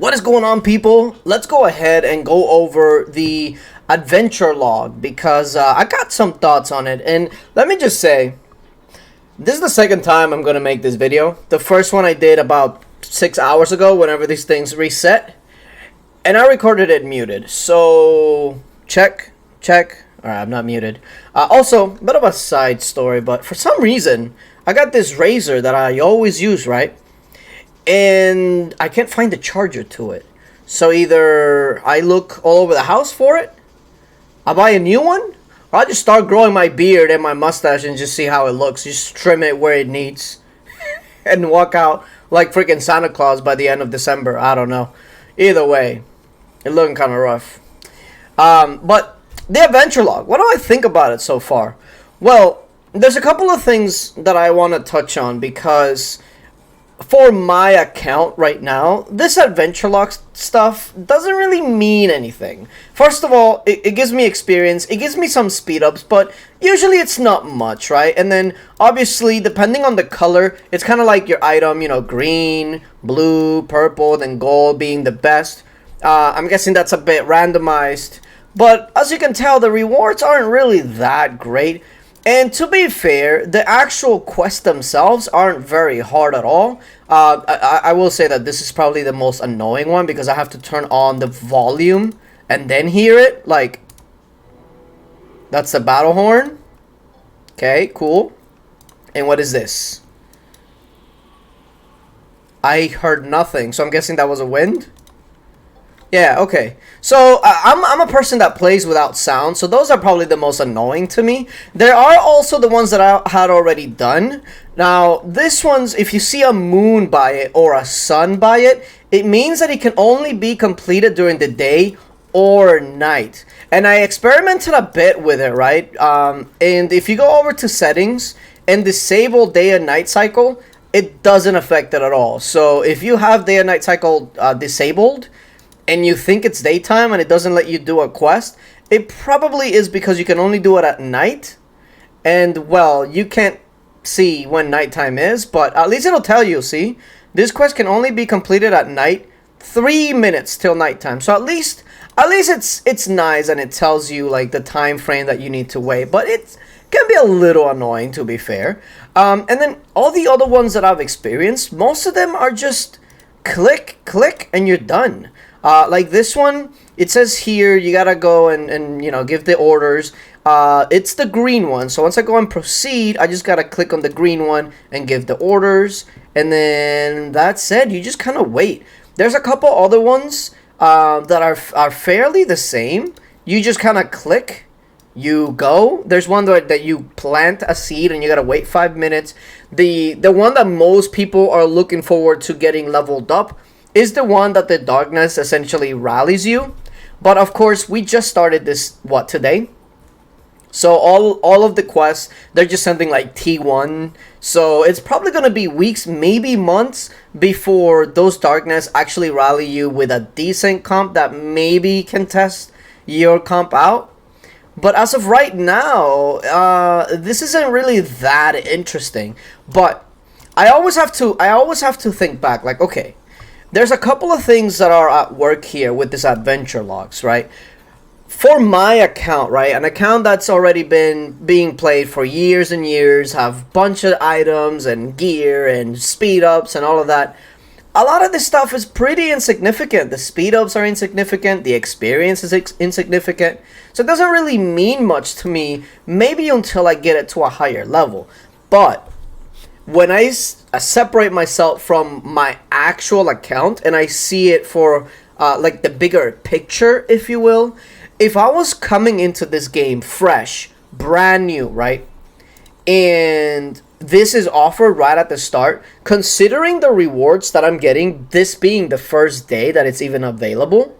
What is going on, people? Let's go ahead and go over the adventure log because I got some thoughts on it. And let me just say, this is the second time I'm going to make this video. The first one I did about 6 hours ago whenever these things reset. And I recorded it muted. So, check. Alright, I'm not muted. Also, a bit of a side story, but for some reason, I got this razor that I always use, right? And I can't find the charger to it. So either I look all over the house for it, I buy a new one, or I'll just start growing my beard and my mustache and just see how it looks. Just trim it where it needs and walk out like freaking Santa Claus by the end of December. I don't know. Either way, it's looking kind of rough. But the adventure log, what do I think about it so far? Well, there's a couple of things that I want to touch on because for my account right now, this adventure log stuff doesn't really mean anything. First of all, it gives me experience, it gives me some speed ups, but usually it's not much, right? And then obviously, depending on the color, it's kind of like your item, you know, green, blue, purple, then gold being the best. I'm guessing that's a bit randomized, but as you can tell, the rewards aren't really that great. And to be fair, the actual quests themselves aren't very hard at all. I will say that this is probably the most annoying one because I have to turn on the volume and then hear it. Like, that's the battle horn. Okay, cool. And what is this? I heard nothing, so I'm guessing that was a wind? Yeah, okay. So, I'm a person that plays without sound, so those are probably the most annoying to me. There are also the ones that I had already done. Now, this one's, if you see a moon by it or a sun by it, it means that it can only be completed during the day or night. And I experimented a bit with it, right? And if you go over to settings and disable day and night cycle, it doesn't affect it at all. So, if you have day and night cycle disabled, and you think it's daytime and it doesn't let you do a quest, it probably is because you can only do it at night. And, well, you can't see when nighttime is, but at least it'll tell you, see? This quest can only be completed at night, 3 minutes till nighttime. So at least it's nice and it tells you, like, the time frame that you need to wait. But it can be a little annoying, to be fair. And then all the other ones that I've experienced, most of them are just click, and you're done. Like this one, it says here you gotta go and you know, give the orders. It's the green one, so once I go and proceed, I just gotta click on the green one and give the orders, and then that's it. You just kind of wait. There's a couple other ones that are fairly the same. You just kind of click, you go. There's one that you plant a seed and you gotta wait 5 minutes. The one that most people are looking forward to getting leveled up is the one that the darkness essentially rallies you. But of course, we just started this, today? So all of the quests, they're just something like T1. So it's probably going to be weeks, maybe months, before those darkness actually rally you with a decent comp that maybe can test your comp out. But as of right now, this isn't really that interesting. But I always have to think back, like, okay, there's a couple of things that are at work here with this adventure logs, right? For my account, right? An account that's already been being played for years and years, have a bunch of items and gear and speed ups and all of that. A lot of this stuff is pretty insignificant. The speed ups are insignificant. The experience is insignificant. So it doesn't really mean much to me, maybe until I get it to a higher level. But when I separate myself from my actual account and I see it for like the bigger picture, if you will, if I was coming into this game fresh, brand new, right, and this is offered right at the start, considering the rewards that I'm getting, this being the first day that it's even available,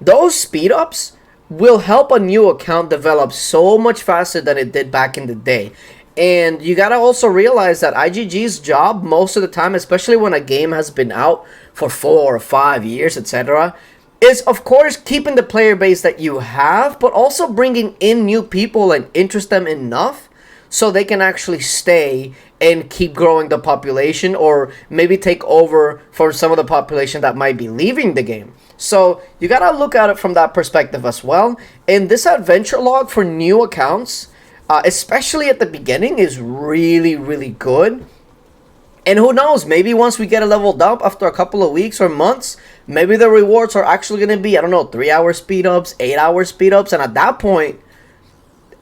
those speed ups will help a new account develop so much faster than it did back in the day. And you gotta also realize that IGG's job most of the time, especially when a game has been out for 4 or 5 years, etc., is of course keeping the player base that you have, but also bringing in new people and interest them enough so they can actually stay and keep growing the population, or maybe take over for some of the population that might be leaving the game. So you gotta look at it from that perspective as well. And this adventure log for new accounts, especially at the beginning, is really, really good. And who knows, maybe once we get a leveled up after a couple of weeks or months, maybe the rewards are actually going to be, I don't know, 3-hour speed ups, 8-hour speed ups. And at that point,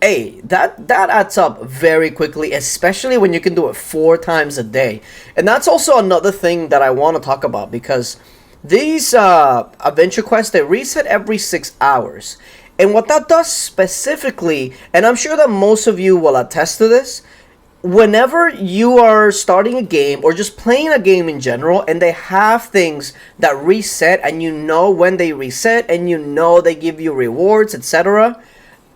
hey, that adds up very quickly, especially when you can do it 4 times a day. And that's also another thing that I want to talk about, because these adventure quests, they reset every 6 hours. And what that does specifically, and I'm sure that most of you will attest to this, whenever you are starting a game or just playing a game in general and they have things that reset, and you know when they reset, and you know they give you rewards, etc.,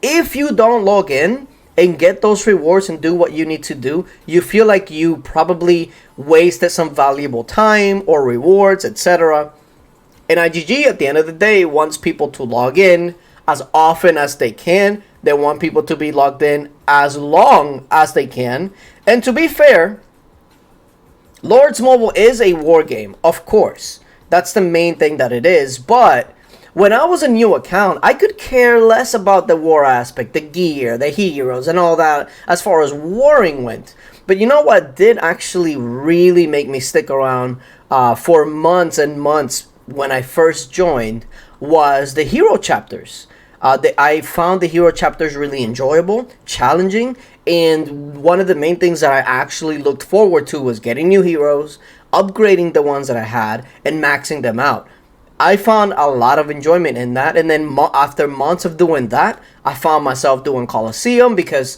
if you don't log in and get those rewards and do what you need to do, you feel like you probably wasted some valuable time or rewards, etc. And IGG at the end of the day wants people to log in as often as they can. They want people to be logged in as long as they can. And to be fair, Lords Mobile is a war game, of course. That's the main thing that it is. But when I was a new account, I could care less about the war aspect, the gear, the heroes, and all that as far as warring went. But you know what did actually really make me stick around for months and months when I first joined was the hero chapters. I found the hero chapters really enjoyable, challenging, and one of the main things that I actually looked forward to was getting new heroes, upgrading the ones that I had, and maxing them out. I found a lot of enjoyment in that, and then after months of doing that, I found myself doing Colosseum, because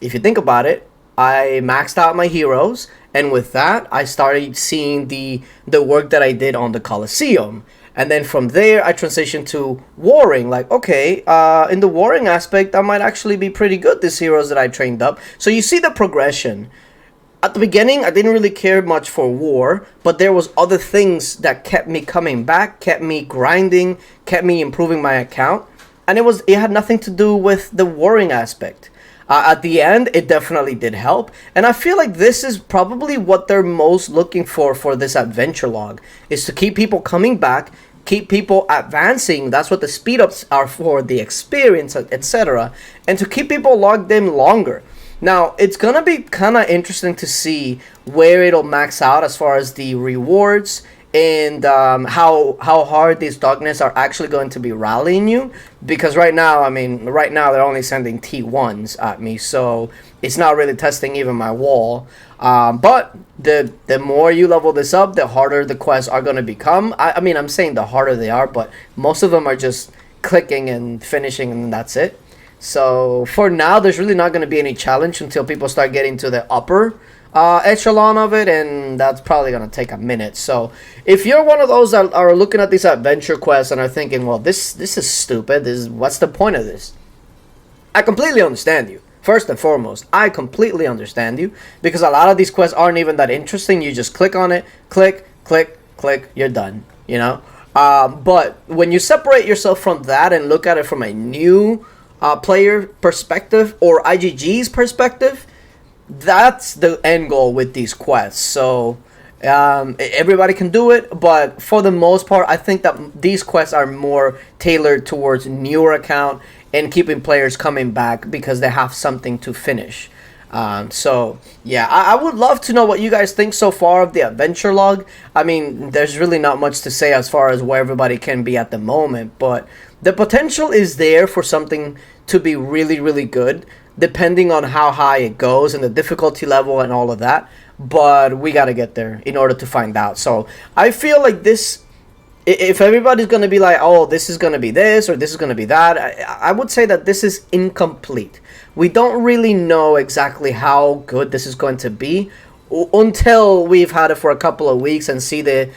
if you think about it, I maxed out my heroes, and with that, I started seeing the work that I did on the Colosseum. And then from there, I transitioned to warring. Like, okay, in the warring aspect, I might actually be pretty good, these heroes that I trained up. So you see the progression. At the beginning, I didn't really care much for war, but there was other things that kept me coming back, kept me grinding, kept me improving my account. And it had nothing to do with the warring aspect. At the end, it definitely did help. And I feel like this is probably what they're most looking for this adventure log, is to keep people coming back, keep people advancing. That's what the speed ups are for, the experience, etc. And to keep people logged in longer. Now, it's going to be kind of interesting to see where it'll max out as far as the rewards, and how hard these darkness are actually going to be rallying you. Because right now they're only sending T1s at me, so it's not really testing even my wall. But the more you level this up, the harder the quests are going to become. I mean, I'm saying the harder they are, but most of them are just clicking and finishing, and that's it. So for now, there's really not going to be any challenge until people start getting to the upper echelon of it, and that's probably going to take a minute. So if you're one of those that are looking at these adventure quests and are thinking, well, this is stupid, what's the point of this? I completely understand you. First and foremost, I completely understand you, because a lot of these quests aren't even that interesting. You just click on it, click, click, click, you're done, you know? But when you separate yourself from that and look at it from a new player perspective, or IGG's perspective, that's the end goal with these quests. So everybody can do it, but for the most part, I think that these quests are more tailored towards newer account and keeping players coming back because they have something to finish. So yeah, I would love to know what you guys think so far of the adventure log. I mean, there's really not much to say as far as where everybody can be at the moment, but the potential is there for something to be really, really good, depending on how high it goes and the difficulty level and all of that. But we got to get there in order to find out. So I feel like this, if everybody's going to be like, oh, this is going to be this or this is going to be that, I would say that this is incomplete. We don't really know exactly how good this is going to be until we've had it for a couple of weeks and see the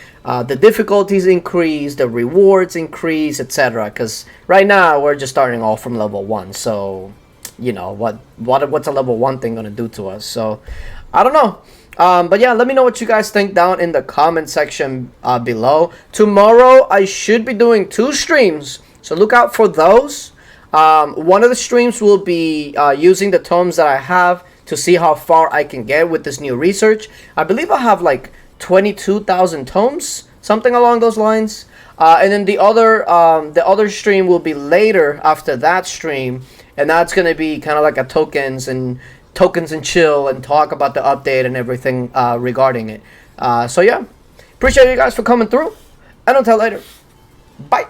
difficulties increase, the rewards increase, etc. Because right now we're just starting off from level 1. So, you know, what's a level 1 thing going to do to us? So, I don't know. But yeah, let me know what you guys think down in the comment section below. Tomorrow, I should be doing 2 streams, so look out for those. One of the streams will be using the tomes that I have to see how far I can get with this new research. I believe I have like 22,000 tomes, something along those lines. And then the other stream will be later after that stream, and that's gonna be kind of like a tokens and chill and talk about the update and everything regarding it. So yeah, appreciate you guys for coming through, and until later, bye.